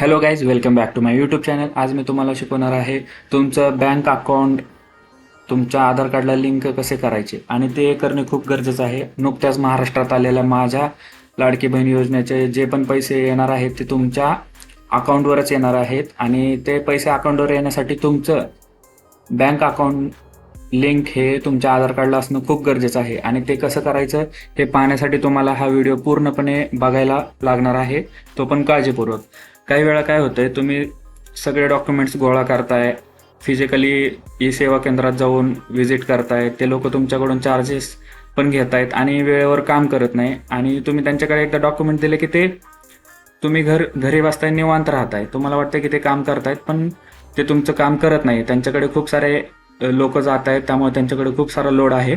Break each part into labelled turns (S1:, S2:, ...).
S1: Hello guys, welcome back to my YouTube channel. आज मी तुम्हाला शिकवणार आहे तुमचं बँक अकाउंट तुमच्या आधार कार्डला लिंक कसे करायचे आणि ते करणे खूप गरजेचं आहे. नुकत्याच महाराष्ट्रात आलेल्या माझ्या लाडकी बहीण योजनेचे जे पण पैसे येणार आहेत ते तुमच्या अकाउंटवरच येणार आहेत आणि ते पैसे अकाउंटवर येण्यासाठी तुमचं बँक अकाउंट लिंक हे तुमच्या आधार कार्डला असणं खूप गरजेचं आहे आणि ते कसं करायचं हे पाहण्यासाठी तुम्हाला हा व्हिडिओ पूर्णपणे बघायला लागणार आहे, तो पण काळजीपूर्वक. काही वेळा काय होतंय, तुम्ही सगळे डॉक्युमेंट्स गोळा करताय, फिजिकली ई सेवा केंद्रात जाऊन व्हिजिट करताय, ते लोक तुमच्याकडून चार्जेस पण घेत आहेत आणि वेळेवर काम करत नाही आणि तुम्ही त्यांच्याकडे एकदा डॉक्युमेंट दिले की ते तुम्ही घरी बसताय, निवांत राहताय. तुम्हाला वाटतं की ते काम करतायत पण ते तुमचं काम करत नाही. त्यांच्याकडे खूप सारे लोक जात आहेत, त्यामुळे त्यांच्याकडे खूप सारा लोड आहे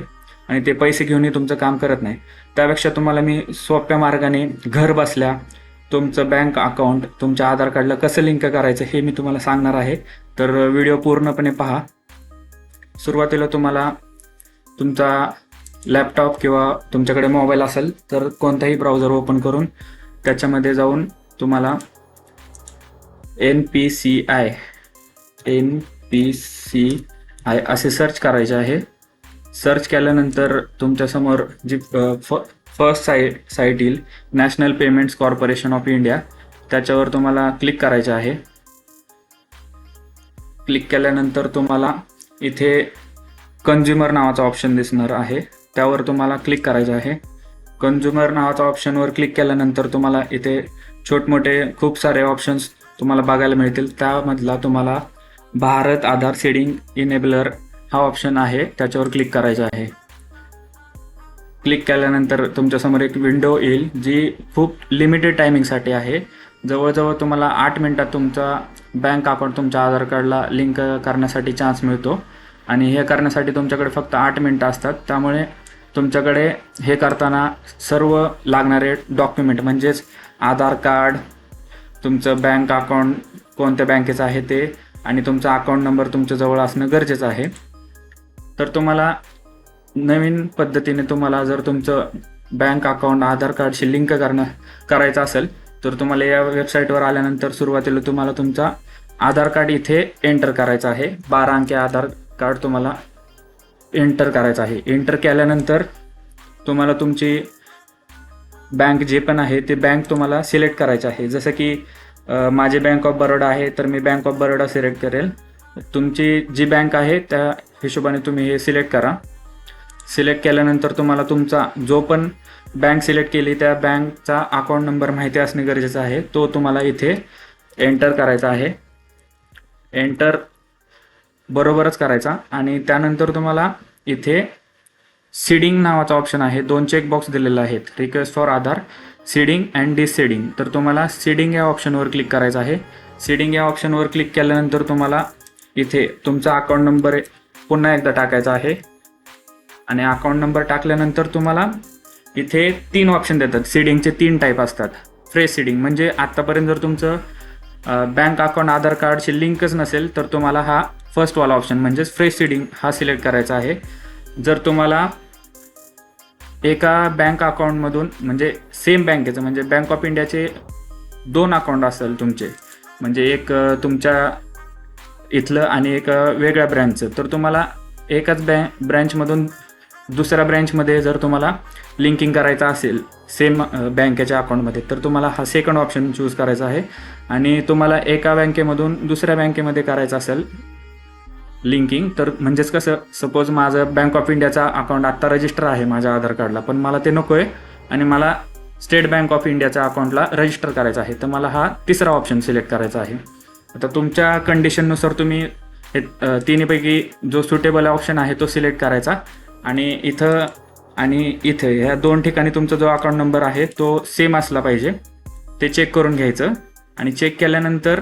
S1: आणि ते पैसे घेऊनही तुमचं काम करत नाही. त्यापेक्षा तुम्हाला मी सोप्या मार्गाने घर बसल्या तुमचं बँक अकाउंट तुमच्या आधार कार्डला कसं लिंक करायचं हे मी तुम्हाला सांगणार आहे. तर व्हिडिओ पूर्णपणे पहा. सुरुवातीला तुम्हाला तुमचा लॅपटॉप किंवा तुमच्याकडे मोबाईल असेल तर कोणताही ब्राउझर ओपन करून त्याच्यामध्ये जाऊन तुम्हाला NPCI असे सर्च करायचे आहे. सर्च केल्यानंतर तुमच्यासमोर जी फर्स्ट साईट येईल, national payments corporation of India, त्याच्यावर तुम्हाला क्लिक करायचे आहे. क्लिक केल्यानंतर तुम्हाला इथे कंझ्युमर नावाचा ऑप्शन दिसणार आहे, त्यावर तुम्हाला क्लिक करायचं आहे. कंझ्युमर नावाचा ऑप्शनवर क्लिक केल्यानंतर तुम्हाला इथे छोटमोठे खूप सारे ऑप्शन्स तुम्हाला बघायला मिळतील. त्यामधला तुम्हाला भारत आधार सीडिंग इनेबलर हा ऑप्शन आहे, त्याच्यावर क्लिक करायचं आहे. क्लिक केल्यानंतर तुमच्यासमोर एक विंडो येईल जी खूप लिमिटेड टायमिंगसाठी आहे. जवळजवळ तुम्हाला 8 मिनिटात तुमचा बँक अकाउंट तुमच्या आधार कार्डला लिंक करण्यासाठी चान्स मिळतो आणि हे करण्यासाठी तुमच्याकडे फक्त 8 मिनिटं असतात. त्यामुळे तुमच्याकडे हे करताना सर्व लागणारे डॉक्युमेंट म्हणजेच आधार कार्ड, तुमचं बँक अकाउंट कोणत्या बँकेचं आहे ते आणि तुमचा अकाउंट नंबर तुमच्याजवळ असणं गरजेचं आहे. तर तुम्हाला नवीन पद्धतीने तुम्हाला जर तुमचं बँक अकाउंट आधार कार्डशी लिंक करायचं असेल तर तुम्हाला या वेबसाईटवर आल्यानंतर सुरुवातीला तुम्हाला तुमचा आधार कार्ड इथे एंटर करायचा आहे. 12 अंकी आधार कार्ड तुम्हाला एंटर करायचं आहे. एंटर केल्यानंतर तुम्हाला तुमची बँक जे पण आहे ते बँक तुम्हाला सिलेक्ट करायचं आहे. जसं की माझे बँक ऑफ बरोडा आहे तर मी बँक ऑफ बरोडा सिलेक्ट करेल. तुमची जी बँक आहे त्या हिशोबाने तुम्ही हे सिलेक्ट करा. सिलेक्ट केल्यानंतर तुम्हाला तुमचा जो पण बँक सिलेक्ट केली त्या बँकचा अकाउंट नंबर माहिती असणे गरजेचं आहे, तो तुम्हाला इथे एंटर करायचा आहे. एंटर बरोबरच करायचा आणि त्यानंतर तुम्हाला इथे सीडिंग नावाचा ऑप्शन आहे. 2 चेकबॉक्स दिलेले आहेत, request for Aadhaar seeding and deseeding. तर तुम्हाला सीडिंग या ऑप्शनवर क्लिक करायचं आहे. सीडिंग या ऑप्शनवर क्लिक केल्यानंतर तुम्हाला इथे तुमचा अकाउंट नंबर पुन्हा एकदा टाकायचा आहे आणि अकाउंट नंबर टाकल्यानंतर तुम्हाला इथे 3 ऑप्शन देतात. सीडिंगचे 3 टाईप असतात. फ्रेश सीडिंग म्हणजे आत्तापर्यंत जर तुमचं बँक अकाउंट आधार कार्डशी लिंकच नसेल तर तुम्हाला हा फर्स्टवाला ऑप्शन म्हणजेच फ्रेश सीडिंग हा सिलेक्ट करायचा आहे. जर तुम्हाला एका बँक अकाउंटमधून म्हणजे सेम बँकेचं म्हणजे बँक ऑफ इंडियाचे 2 अकाउंट असेल तुमचे, म्हणजे एक तुमच्या इथलं आणि एक वेगळ्या ब्रँचचं, तर तुम्हाला एकाच ब्रँचमधून दुसऱ्या ब्रँचमध्ये जर तुम्हाला लिंकिंग करायचं असेल सेम बँकेच्या अकाउंटमध्ये तर तुम्हाला हा सेकंड ऑप्शन चूज करायचा आहे. आणि तुम्हाला एका बँकेमधून दुसऱ्या बँकेमध्ये करायचं असेल लिंकिंग तर म्हणजेच कसं, सपोज माझं बँक ऑफ इंडियाचा अकाउंट आत्ता रजिस्टर आहे माझ्या आधार कार्डला, पण मला ते नको आहे आणि मला स्टेट बँक ऑफ इंडियाच्या अकाउंटला रजिस्टर करायचं आहे, तर मला हा तिसरा ऑप्शन सिलेक्ट करायचा आहे. आता तुमच्या कंडिशननुसार तुम्ही हे तिन्हीपैकी जो सुटेबल ऑप्शन आहे तो सिलेक्ट करायचा आणि इथं आणि इथे ह्या 2 ठिकाणी तुमचा जो अकाउंट नंबर आहे तो सेम असला पाहिजे, ते चेक करून घ्यायचं. आणि चेक केल्यानंतर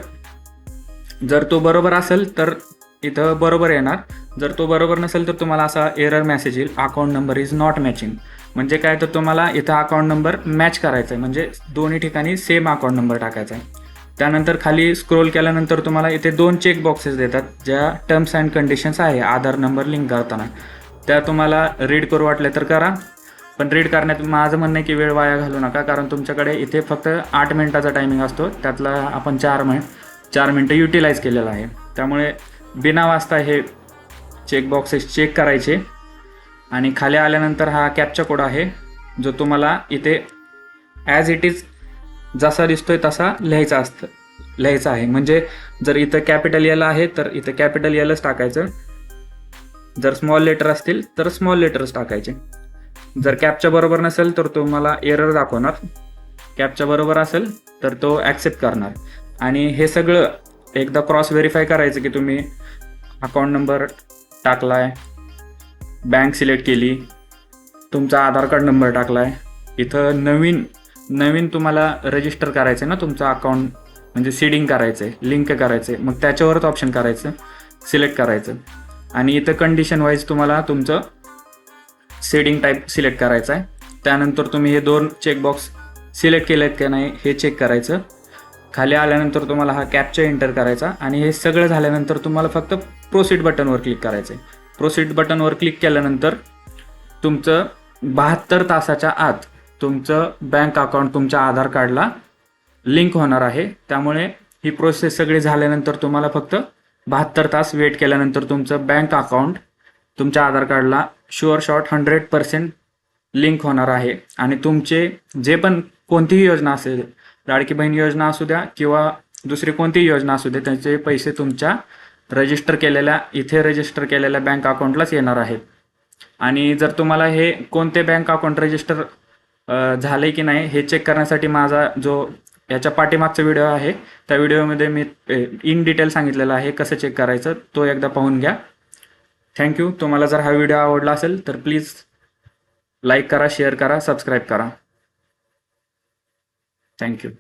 S1: जर तो बरोबर असेल तर इथं बरोबर येणार. जर तो बरोबर नसेल तर तुम्हाला असा एरर मेसेज येईल, account number is not matching. म्हणजे काय, तर तुम्हाला इथं अकाउंट नंबर मॅच करायचा आहे, म्हणजे दोन्ही ठिकाणी सेम अकाउंट नंबर टाकायचा आहे. त्यानंतर खाली स्क्रोल केल्यानंतर तुम्हाला इथे 2 चेक बॉक्सेस देतात ज्या टर्म्स अँड कंडिशन्स आहे आधार नंबर लिंक करताना, त्या तुम्हाला रीड करू वाटले तर करा. पण रीड करण्यात माझं म्हणणं आहे की वेळ वाया घालू नका, कारण तुमच्याकडे इथे फक्त 8 मिनिटाचा टायमिंग असतो, त्यातला आपण 4 मिनटं युटिलाइज केलेला आहे. त्यामुळे बिना वाचता हे चेकबॉक्सेस चेक करायचे आणि खाली आल्यानंतर हा कॅप्चा कोड आहे जो तुम्हाला इथे ॲज इट इज जसा दिसतोय तसा लिहायचा आहे. म्हणजे जर इथं कॅपिटल एल आहे तर इथं कॅपिटल एलच टाकायचं, जर स्मॉल लेटर असतील तर स्मॉल लेटर्स टाकायचे. जर कॅपचा बरोबर नसेल तर तुम्हाला एरर दाखवणार, कॅपचा बरोबर असेल तर तो ॲक्सेप्ट करणार. आणि हे सगळं एकदा क्रॉस व्हेरीफाय करायचं की तुम्ही अकाउंट नंबर टाकलाय, बँक सिलेक्ट केली, तुमचा आधार कार्ड नंबर टाकलाय. इथं नवीन तुम्हाला रजिस्टर करायचं आहे ना तुमचं अकाउंट, म्हणजे सीडिंग करायचं आहे, लिंक करायचं आहे, मग त्याच्यावरच ऑप्शन करायचं, सिलेक्ट करायचं. आणि इथं कंडिशन वाईज तुम्हाला तुमचं सीडिंग टाईप सिलेक्ट करायचं आहे. त्यानंतर तुम्ही हे 2 चेकबॉक्स सिलेक्ट केलेत का नाही हे चेक करायचं. खाली आल्यानंतर तुम्हाला हा कॅप्चा एंटर करायचा आणि हे सगळं झाल्यानंतर तुम्हाला फक्त प्रोसीड बटनवर क्लिक करायचं आहे. प्रोसीड बटनवर क्लिक केल्यानंतर तुमचं 72 तासाच्या आत तुमचं बँक अकाउंट तुमच्या आधार कार्डला लिंक होणार आहे. त्यामुळे ही प्रोसेस सगळी झाल्यानंतर तुम्हाला फक्त 72 तास वेट केल्यानंतर तुमचं बँक अकाउंट तुमच्या आधार कार्डला शुअर शॉट 100% लिंक होणार आहे. आणि तुमचे जे पण कोणतीही योजना असेल, लाडकी बहीण योजना असू द्या किंवा दुसरी कोणतीही योजना असू द्या, त्याचे पैसे तुमच्या इथे रजिस्टर केलेल्या बँक अकाउंटलाच येणार आहेत. आणि जर तुम्हाला हे कोणते बँक अकाउंट रजिस्टर झाले की नाही हे चेक करण्यासाठी माझा जो याच्या पाठीमागचा व्हिडिओ आहे त्या व्हिडिओमध्ये मी इन डिटेल सांगितलेलं आहे कसं चेक करायचं, तो एकदा पाहून घ्या. थँक्यू. तुम्हाला जर हा व्हिडिओ आवडला असेल तर प्लीज लाईक करा, शेअर करा, सबस्क्राईब करा. थँक्यू.